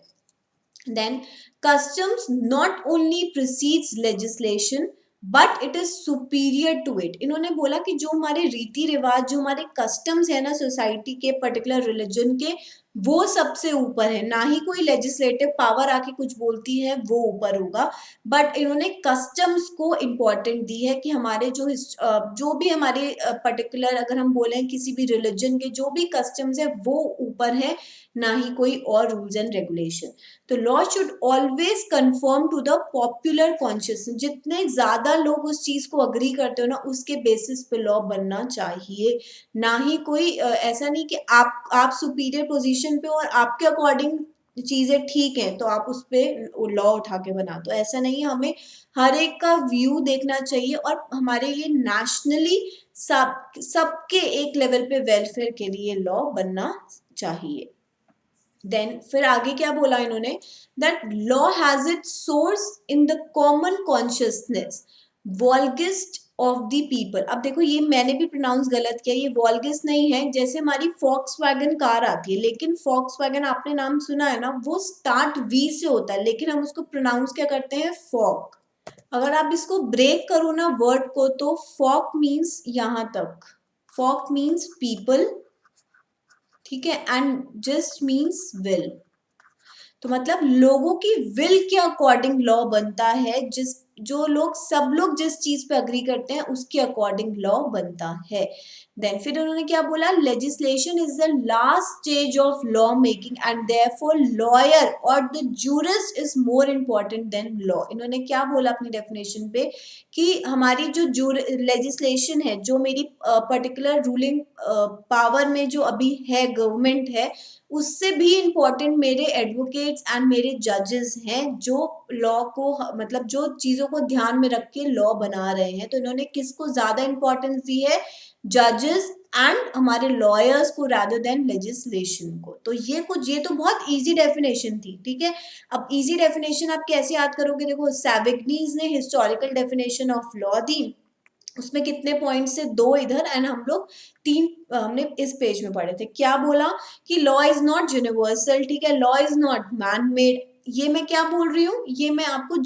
Then customs not only precedes legislation but it is superior to it. इन्होंने बोला कि जो हमारे रीति रिवाज, जो हमारे कस्टम्स है ना सोसाइटी के, पर्टिकुलर रिलीजन के, वो सबसे ऊपर है। ना ही कोई लेजिस्लेटिव पावर आके कुछ बोलती है वो ऊपर होगा, बट इन्होंने कस्टम्स को इम्पोर्टेंट दी है कि हमारे जो भी हमारे पर्टिकुलर, अगर हम बोलें किसी भी रिलीजन के जो भी कस्टम्स है वो ऊपर है, ना ही कोई और रूल्स एंड रेगुलेशन। तो law should always conform to the popular consciousness. जितने ज्यादा लोग उस चीज को अग्री करते हो ना, उसके बेसिस पे लॉ बनना चाहिए। ना ही कोई ऐसा नहीं कि आप सुपीरियर पोजीशन पे हो और आपके अकॉर्डिंग चीजें ठीक हैं तो आप उस पे लॉ उठा के बना दो, ऐसा नहीं है। हमें हर एक का व्यू देखना चाहिए और हमारे ये नेशनली सबके एक लेवल पे वेलफेयर के लिए लॉ बनना चाहिए। देन फिर आगे क्या बोला इन्होंने, that law has its source in the common consciousness Volksgeist of the people. अब देखो ये मैंने भी प्रोनाउंस गलत किया, ये वॉल्गिस्ट नहीं है। जैसे हमारी फॉक्सवैगन कार आती है, लेकिन फॉक्सवैगन आपने नाम सुना है ना, वो स्टार्ट वी से होता है, लेकिन हम उसको प्रोनाउंस क्या करते हैं, फॉक। अगर आप इसको ब्रेक करो ना वर्ड को, तो फॉक मीन्स यहां तक, फॉक मीन्स पीपल, ठीक है, एंड जस्ट मीन्स विल। तो मतलब लोगों की विल के अकॉर्डिंग लॉ बनता है, जो लोग सब लोग जिस चीज पे अग्री करते हैं उसके अकॉर्डिंग लॉ बनता है। देन फिर उन्होंने क्या बोला, legislation is the last stage of law making and therefore lawyer और the jurist is more important than law. इन्होंने क्या बोला अपनी डेफिनेशन पे कि हमारी जो लेजिस्लेशन है, जो मेरी पर्टिकुलर रूलिंग पावर में जो अभी है, गवर्नमेंट है, उससे भी इम्पोर्टेंट मेरे एडवोकेट्स एंड मेरे जजेस हैं, जो लॉ को मतलब जो चीजों को ध्यान में रख के लॉ बना रहे हैं। तो इन्होंने किसको ज्यादा इंपॉर्टेंस दी है, जजेस एंड हमारे लॉयर्स को, रादर देन लेजिस्लेशन को। तो ये तो बहुत इजी डेफिनेशन थी, ठीक है। अब इजी डेफिनेशन आप कैसे याद करोगे, देखो सैविग्नीज ने हिस्टोरिकल डेफिनेशन ऑफ लॉ दी, उसमें कितने पॉइंट्स थे, 2 इधर एंड हम लोग 3 हमने इस पेज में पढ़े थे। क्या बोला कि लॉ इज नॉट यूनिवर्सल, ठीक है, law is not man made. ये मैं क्या बोल रही हूँ, ये मैं आपको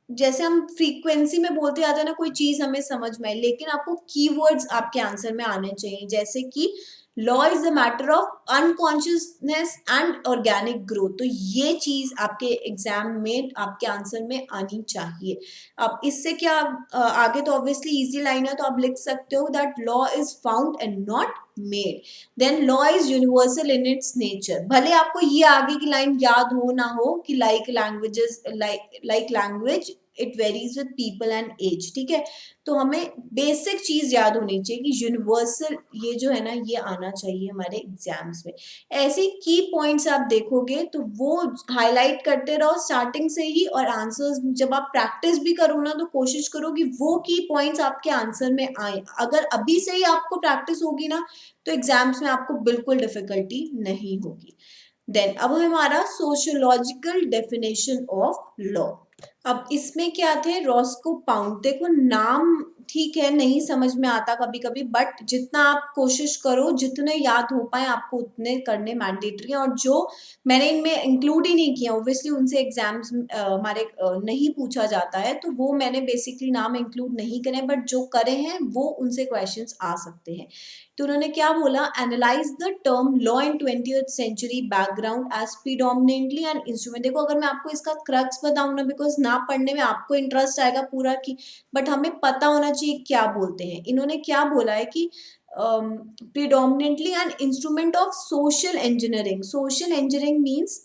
जैसे हम फ्रीक्वेंसी में बोलते जाते हैं ना, कोई चीज हमें समझ में आई, लेकिन आपको कीवर्ड्स आपके आंसर में आने चाहिए। जैसे कि law is the matter of unconsciousness and organic growth. तो ये चीज आपके एग्जाम में, आपके आंसर में आनी चाहिए। अब इससे क्या आगे तो ऑब्वियसली इजी लाइन है, तो आप लिख सकते हो that law is found and not made. Then law is universal in its nature. भले आपको ये आगे की लाइन याद हो ना हो कि like languages, like language it varies with people and age, ठीक है। तो हमें बेसिक चीज याद होनी चाहिए कि यूनिवर्सल ये जो है ना, ये आना चाहिए हमारे एग्जाम्स में। ऐसे की पॉइंट्स आप देखोगे तो वो हाईलाइट करते रहो स्टार्टिंग से ही, और आंसर्स जब आप प्रैक्टिस भी करो ना, तो कोशिश करो कि वो की पॉइंट्स आपके आंसर में आए। अगर अभी से ही आपको प्रैक्टिस होगी ना, तो एग्जाम्स में आपको बिल्कुल डिफिकल्टी नहीं होगी। देन अब हमारा सोशियोलॉजिकल डेफिनेशन ऑफ लॉ। अब इसमें क्या थे, रॉस्को पाउंड। देखो नाम ठीक है, नहीं समझ में आता कभी कभी, बट जितना आप कोशिश करो, जितने याद हो पाए आपको उतने करने मैंडेटरी हैं। और जो मैंने इनमें इंक्लूड ही नहीं किया, ऑब्वियसली उनसे एग्जाम्स हमारे नहीं पूछा जाता है, तो वो मैंने बेसिकली नाम इंक्लूड नहीं करे, बट जो करे हैं वो उनसे क्वेश्चंस आ सकते हैं। तो उन्होंने क्या बोला, analyse the term law in 20th century background as predominantly an instrument. देखो अगर मैं आपको इसका क्रक्स बताऊं ना, बिकॉज ना पढ़ने में आपको इंटरेस्ट आएगा पूरा की, बट हमें पता होना चाहिए क्या बोलते हैं। इन्होंने क्या बोला है कि predominantly an instrument of social engineering. Social engineering means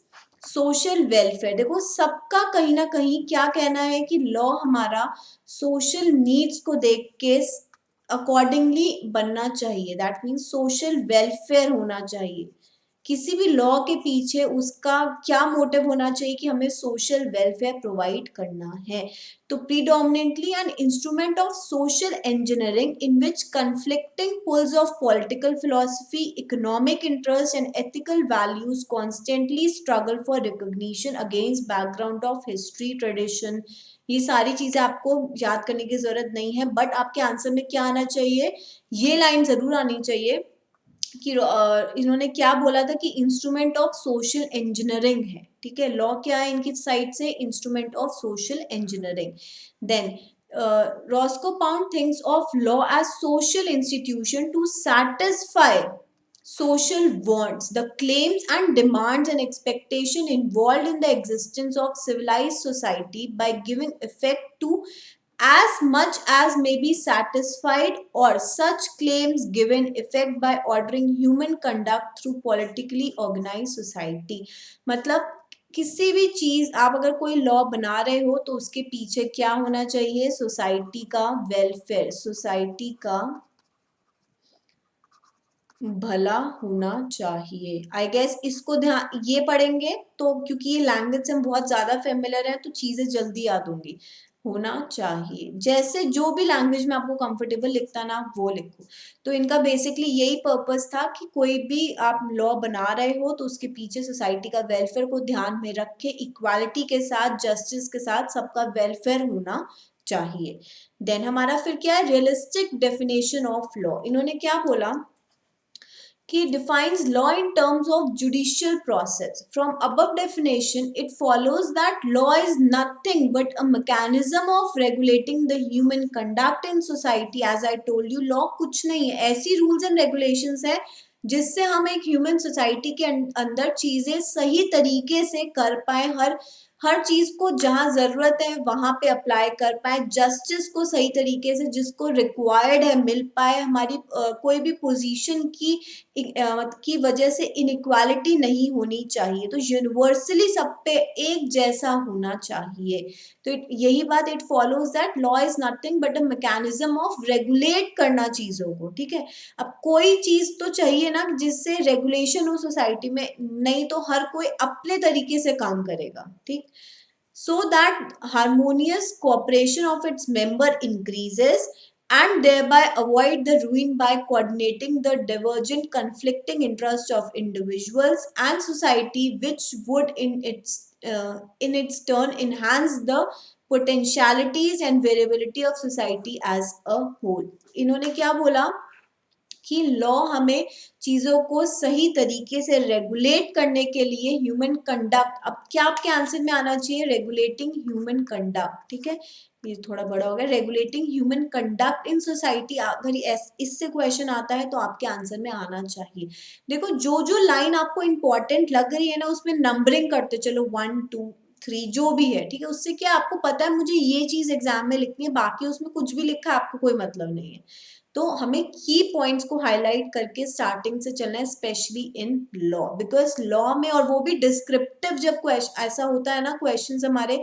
social welfare. देखो सबका कहीं ना कहीं क्या कहना है कि लॉ हमारा सोशल नीड्स को देख के अकॉर्डिंगली बनना चाहिए, दैट मीन्स सोशल वेलफेयर होना चाहिए। किसी भी लॉ के पीछे उसका क्या मोटिव होना चाहिए कि हमें सोशल वेलफेयर प्रोवाइड करना है। तो predominantly an instrument of social engineering in which conflicting pulls of political philosophy, economic interest and ethical values constantly struggle for recognition against background of history, tradition, ये सारी चीजें आपको याद करने की जरूरत नहीं है, बट आपके आंसर में क्या आना चाहिए, ये लाइन जरूर आनी चाहिए कि इन्होंने क्या बोला था कि इंस्ट्रूमेंट ऑफ सोशल इंजीनियरिंग है, ठीक है। लॉ क्या है इनकी साइड से, instrument of social engineering. Then Roscoe Pound thinks of law as social institution to satisfy social wants, the claims and demands and expectation involved in the existence of civilized society by giving effect to as much as may be satisfied, or such claims given effect by ordering human conduct through politically organized society। मतलब किसी भी चीज आप अगर कोई law बना रहे हो तो उसके पीछे क्या होना चाहिए, सोसाइटी का वेलफेयर, सोसाइटी का भला होना चाहिए। आई गेस इसको ध्यान ये पढ़ेंगे तो, क्योंकि ये लैंग्वेज से हम बहुत ज्यादा फेमिलियर है तो चीजें जल्दी याद होंगी। होना चाहिए, जैसे जो भी लैंग्वेज में आपको कंफर्टेबल लिखता ना वो लिखो। तो इनका बेसिकली यही पर्पस था कि कोई भी आप लॉ बना रहे हो तो उसके पीछे सोसाइटी का वेलफेयर को ध्यान में रख के इक्वालिटी के साथ, जस्टिस के साथ सबका वेलफेयर होना चाहिए। देन हमारा फिर क्या है, रियलिस्टिक डेफिनेशन ऑफ लॉ। इन्होंने क्या बोला कि defines law in terms of judicial process. From above definition, it follows that law is nothing but a mechanism of regulating the human conduct in society. As I told you, law कुछ नहीं है, ऐसी rules and regulations है जिससे हम एक human society के अंदर चीजें सही तरीके से कर पाए, हर चीज को जहां जरूरत है वहां पे अप्लाई कर पाए, जस्टिस को सही तरीके से जिसको रिक्वायर्ड है मिल पाए, हमारी कोई भी पोजीशन की वजह से इनइक्वालिटी नहीं होनी चाहिए, तो यूनिवर्सली सब पे एक जैसा होना चाहिए। तो यही बात, it follows that law is nothing but a mechanism of regulate करना चीजों को, ठीक है। अब कोई चीज तो चाहिए ना जिससे रेगुलेशन हो सोसाइटी में, नहीं तो हर कोई अपने तरीके से काम करेगा, ठीक। So that harmonious cooperation of its member increases and thereby avoid the ruin by coordinating the divergent conflicting interests of individuals and society, which would in its turn enhance the potentialities and variability of society as a whole। इन्होंने क्या बोला कि law हमें चीजों को सही तरीके से रेगुलेट करने के लिए ह्यूमन कंडक्ट, अब क्या आपके आंसर में आना चाहिए, रेगुलेटिंग ह्यूमन कंडक्ट, ठीक है। ये थोड़ा बड़ा हो गया, regulating human conduct in society. अगर इससे क्वेश्चन आता है तो आपके आंसर में आना चाहिए। देखो जो जो लाइन आपको इंपॉर्टेंट लग रही है ना उसमें नंबरिंग करते चलो, 1 2 3 जो भी है, ठीक है। उससे क्या आपको पता है मुझे ये चीज एग्जाम में लिखनी है, बाकी उसमें कुछ भी लिखा है आपको कोई मतलब नहीं है। तो हमें की पॉइंट्स को हाईलाइट करके स्टार्टिंग से चलना है, specially in law, because law में, और वो भी डिस्क्रिप्टिव, जब क्वेश्चन ऐसा होता है ना, क्वेश्चंस हमारे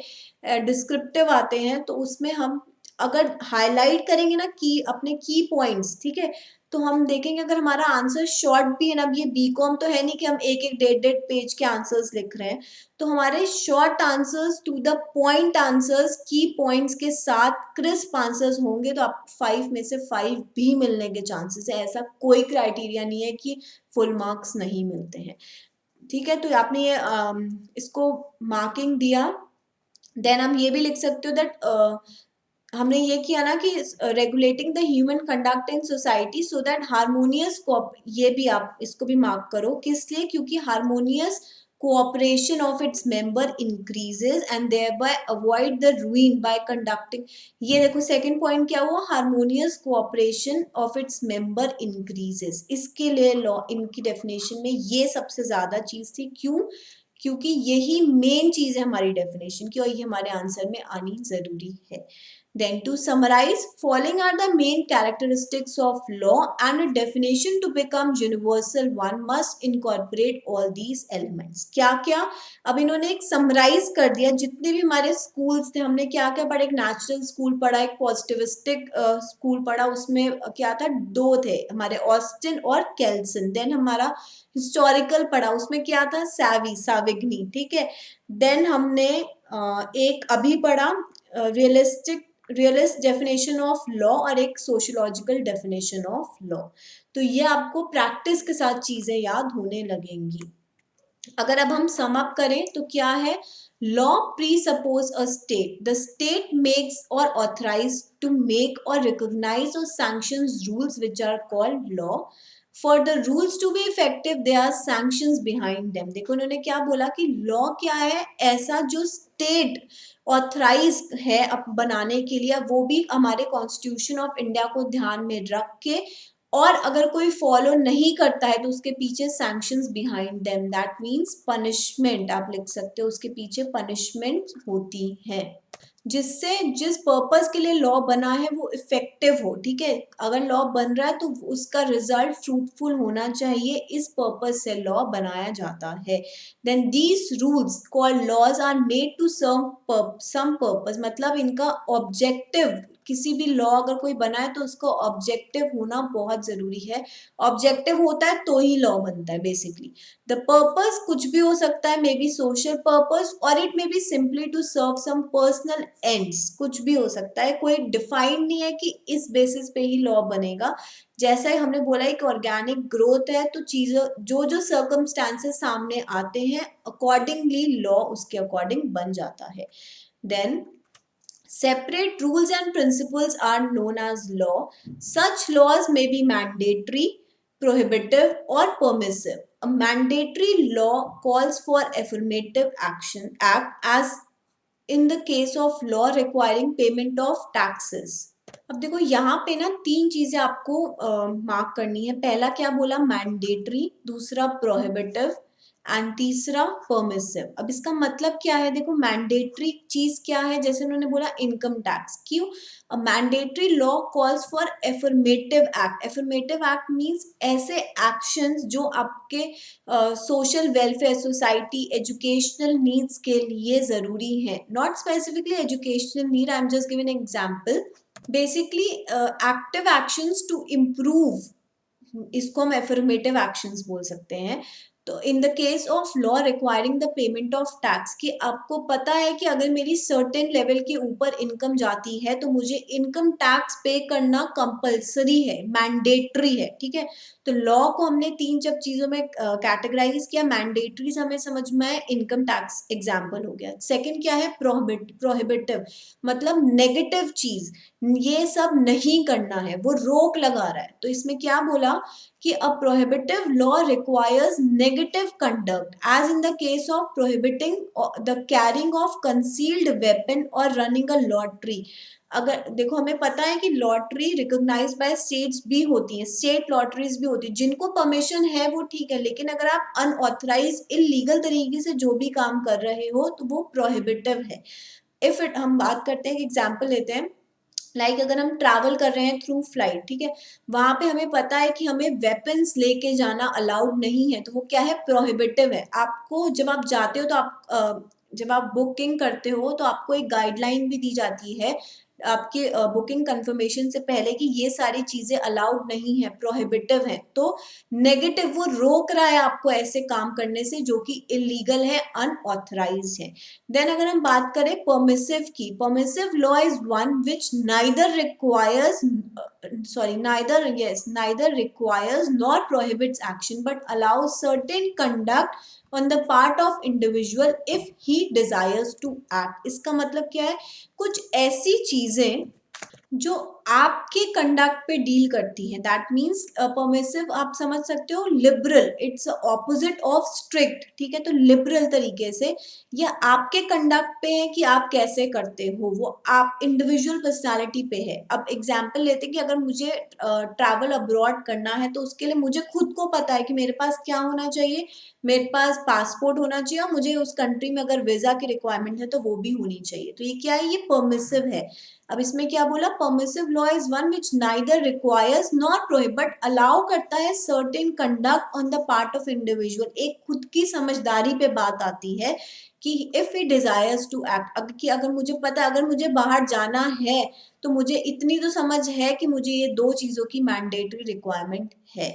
डिस्क्रिप्टिव आते हैं तो उसमें हम अगर हाईलाइट करेंगे ना की अपने की पॉइंट्स, ठीक है, तो हम देखेंगे अगर हमारा आंसर शॉर्ट भी है ना, अब ये बीकॉम तो है नहीं कि हम एक एक डेढ़ पेज के आंसर्स लिख रहे हैं, तो हमारे short answers to the point answers, key points के साथ क्रिस्प आंसर्स होंगे तो आप 5 में से 5 भी मिलने के चांसेस है। ऐसा कोई क्राइटेरिया नहीं है कि फुल मार्क्स नहीं मिलते हैं, ठीक है। तो आपने ये इसको मार्किंग दिया। देन हम ये भी लिख सकते हो दैट हमने ये किया ना कि regulating the human conduct in society so that harmonious, ये भी आप इसको भी मार्क करो, किस लिए, क्योंकि harmonious cooperation of its member increases and thereby avoid the ruin by conducting। ये देखो सेकंड पॉइंट क्या हुआ, harmonious cooperation of its member increases, इसके लिए लॉ इनकी डेफिनेशन में ये सबसे ज्यादा चीज थी। क्यों, क्योंकि यही मेन चीज है हमारी डेफिनेशन की और ये हमारे आंसर में आनी जरूरी है। Then to summarize, following are the main characteristics of law, and a definition to become universal one must incorporate all these elements। क्या क्या, अब इन्होंने एक समराइज कर दिया जितने भी हमारे स्कूल्स थे, हमने क्या क्या पढ़ा, एक नेचुरल स्कूल पढ़ा, एक पॉजिटिविस्टिक स्कूल पढ़ा, उसमें क्या था, दो थे हमारे, ऑस्टिन और केल्सन। देन हमारा हिस्टोरिकल पढ़ा, उसमें क्या था, साविग्नी, ठीक है। देन हमने एक अभी पढ़ा रियलिस्ट डेफिनेशन ऑफ लॉ और एक सोशियोलॉजिकल डेफिनेशन ऑफ लॉ। तो ये आपको प्रैक्टिस के साथ चीजें याद होने लगेंगी। अगर अब हम सम अप करें तो क्या है, Law presuppose a state. The state makes or authorized to make or recognize or sanctions rules which are called law. For the rules to be effective, there are sanctions behind them. देखो उन्होंने क्या बोला कि law क्या है, ऐसा जो state authorise है बनाने के लिए, वो भी हमारे कॉन्स्टिट्यूशन ऑफ इंडिया को ध्यान में रख के, और अगर कोई फॉलो नहीं करता है तो उसके पीछे sanctions behind them, that means punishment आप लिख सकते हो, उसके पीछे पनिशमेंट होती है, जिससे जिस पर्पस के लिए लॉ बना है वो इफेक्टिव हो। ठीक है, अगर लॉ बन रहा है तो उसका रिजल्ट फ्रूटफुल होना चाहिए, इस पर्पस से लॉ बनाया जाता है। Then these rules called laws are made to serve some purpose, मतलब इनका ऑब्जेक्टिव, किसी भी लॉ अगर कोई बना है तो उसका ऑब्जेक्टिव होना बहुत जरूरी है। ऑब्जेक्टिव होता है तो ही लॉ बनता है बेसिकली। द पर्पस कुछ भी हो सकता है, मे बी सोशल पर्पस और it may be simply to serve some personal ends, कुछ भी हो सकता है, कोई डिफाइन नहीं है कि इस बेसिस पे ही लॉ बनेगा। जैसा ही हमने बोला एक ऑर्गेनिक ग्रोथ है, तो चीजों जो जो सर्कमस्टांसेस सामने आते हैं अकॉर्डिंगली लॉ उसके अकॉर्डिंग बन जाता है। Then separate rules and principles are known as law. Such laws may be mandatory, prohibitive, or permissive. A mandatory law calls for affirmative action act as in the case of law requiring payment of taxes. अब देखो यहाँ पे ना तीन चीजें आपको mark करनी है। पहला क्या बोला, मैंडेटरी, दूसरा प्रोहिबिटिव एंड तीसरा परमिसिव। अब इसका मतलब क्या है, देखो मैंडेटरी चीज क्या है, जैसे उन्होंने बोला इनकम टैक्स। क्यों? A mandatory law calls for affirmative act. Affirmative act means ऐसे एक्शंस जो आपके social welfare, society, educational needs के लिए जरूरी है। Not specifically educational need, I am just giving an example. Basically active actions to improve, इसको हम affirmative actions बोल सकते हैं। तो in the case of law requiring the payment of tax, कि आपको पता है कि अगर मेरी सर्टेन लेवल के ऊपर इनकम जाती है तो मुझे इनकम टैक्स पे करना कंपल्सरी है, मैंडेटरी है। ठीक है, तो लॉ को हमने तीन जब चीजों में कैटेगराइज किया, मैंडेटरी हमें समझ में आया, इनकम टैक्स एग्जाम्पल हो गया। सेकंड क्या है, प्रोहिबिटिव, मतलब नेगेटिव चीज, ये सब नहीं करना है, वो रोक लगा रहा है। तो इसमें क्या बोला कि a prohibitive law requires negative conduct as in the case of prohibiting the carrying of concealed weapon or running a lottery। अगर देखो हमें पता है कि लॉटरी रिकॉग्नाइज बाय स्टेट्स भी होती हैं, स्टेट लॉटरीज भी होती है, जिनको परमिशन है वो ठीक है, लेकिन अगर आप अनऑथराइज इलीगल तरीके से जो भी काम कर रहे हो तो वो प्रोहिबिटिव है। इफ इट हम बात करते हैं, एग्जाम्पल लेते हैं, अगर हम ट्रैवल कर रहे हैं थ्रू फ्लाइट, ठीक है, वहां पे हमें पता है कि हमें वेपन्स लेके जाना अलाउड नहीं है, तो वो क्या है, प्रोहिबिटिव है। आपको जब आप जाते हो तो जब आप बुकिंग करते हो तो आपको एक गाइडलाइन भी दी जाती है आपके बुकिंग कंफर्मेशन से पहले कि ये सारी चीजें अलाउड नहीं है, प्रोहिबिटिव है। तो नेगेटिव, वो रोक रहा है आपको ऐसे काम करने से जो कि इलीगल है, अनऑथराइज्ड है। देन अगर हम बात करें परमिसिव की, permissive law is one which neither requires neither requires nor prohibits action but allows certain conduct on the part of individual if he desires to act। इसका मतलब क्या है, कुछ ऐसी चीजें जो आपके कंडक्ट पे डील करती हैं, दैट मीन्स परमिसिव आप समझ सकते हो liberal, it's opposite of strict. ठीक है, तो लिबरल तरीके से या आपके कंडक्ट पे है कि आप कैसे करते हो, वो आप इंडिविजुअल पर्सनालिटी पे है। अब एग्जाम्पल लेते हैं कि अगर मुझे ट्रैवल अब्रॉड करना है तो उसके लिए मुझे खुद को पता है कि मेरे पास क्या होना चाहिए, मेरे पास पासपोर्ट होना चाहिए और मुझे उस कंट्री में अगर वीजा की रिक्वायरमेंट है तो वो भी होनी चाहिए। तो ये क्या है, ये परमिसिव है। अब इसमें क्या बोला, permissive law is one which neither requires nor prohibit, allow करता है certain conduct on the part of individual. एक खुद की समझदारी पे बात आती है कि if he desires to act, कि अगर मुझे पता, अगर मुझे बाहर जाना है तो मुझे इतनी तो समझ है कि मुझे ये दो चीजों की मैंडेटरी रिक्वायरमेंट है।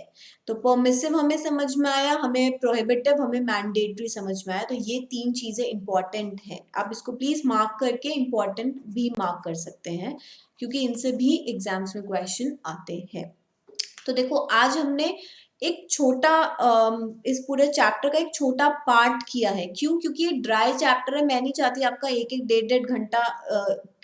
तो परमिसिव हमें समझ में आया, हमें प्रोहिबिटिव, हमें मैंडेटरी समझ में आया। तो ये तीन चीजें इंपॉर्टेंट हैं, आप इसको प्लीज मार्क करके इंपॉर्टेंट भी मार्क कर सकते हैं क्योंकि इनसे भी एग्जाम्स में क्वेश्चन आते हैं। तो देखो आज हमने एक छोटा इस पूरे चैप्टर का एक छोटा पार्ट किया है। क्यों? क्योंकि ये ड्राई चैप्टर है, मैं नहीं चाहती आपका एक एक डेढ़ डेढ़ घंटा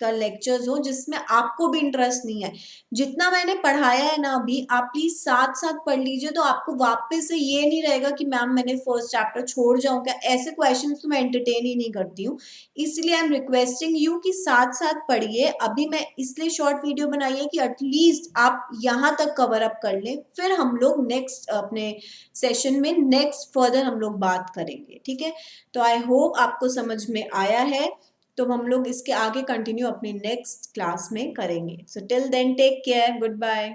का लेक्चर्स हो जिसमें आपको भी इंटरेस्ट नहीं है। जितना मैंने पढ़ाया है ना अभी, आप प्लीज साथ साथ पढ़ लीजिए, तो आपको वापस से ये नहीं रहेगा कि मैम मैंने फर्स्ट चैप्टर छोड़ जाऊं क्या। ऐसे क्वेश्चन तो मैं एंटरटेन ही नहीं करती हूँ। इसलिए आई एम रिक्वेस्टिंग यू कि साथ साथ पढ़िए। अभी मैं इसलिए शॉर्ट वीडियो बनाई है कि एटलीस्ट आप यहाँ तक कवर अप कर लें, फिर हम लोग नेक्स्ट अपने सेशन में नेक्स्ट फर्दर हम लोग बात करेंगे, ठीक है। तो आई होप आपको समझ में आया है। तो हम लोग इसके आगे कंटिन्यू अपनी नेक्स्ट क्लास में करेंगे। So till then take care, good bye.